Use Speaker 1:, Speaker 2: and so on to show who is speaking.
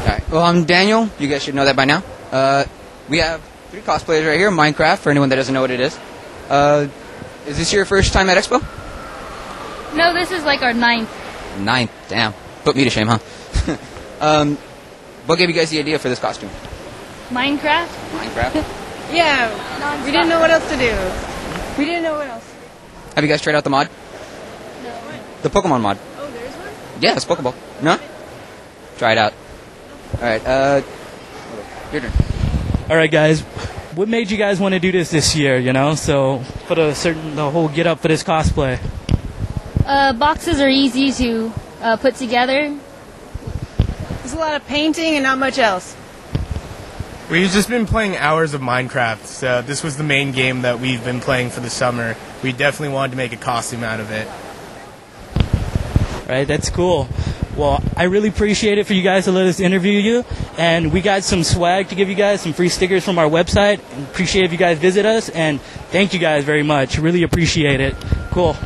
Speaker 1: Alright, well, I'm Daniel. You guys should know that by now. We have 3 cosplayers right here, Minecraft, for anyone that doesn't know what it is. Is this your first time at Expo?
Speaker 2: No, this is like our 9th.
Speaker 1: 9th, damn. Put me to shame, huh? What gave you guys the idea for this costume?
Speaker 2: Minecraft?
Speaker 1: Minecraft?
Speaker 3: Yeah, we didn't know what else to do. We didn't know what else.
Speaker 1: Have you guys tried out the mod?
Speaker 2: No.
Speaker 1: The Pokemon mod.
Speaker 3: Oh, there's one?
Speaker 1: Yeah, it's Pokeball. No? Try it out. Alright, your turn.
Speaker 4: All right, guys. What made you guys want to do this year, you know? So, for the whole get up for this cosplay.
Speaker 2: Boxes are easy to put together.
Speaker 3: There's a lot of painting and not much else.
Speaker 5: We've just been playing hours of Minecraft, so this was the main game that we've been playing for the summer. We definitely wanted to make a costume out of it.
Speaker 4: Right, that's cool. Well, I really appreciate it for you guys to let us interview you. And we got some swag to give you guys, some free stickers from our website. Appreciate if you guys visit us. And thank you guys very much. Really appreciate it. Cool.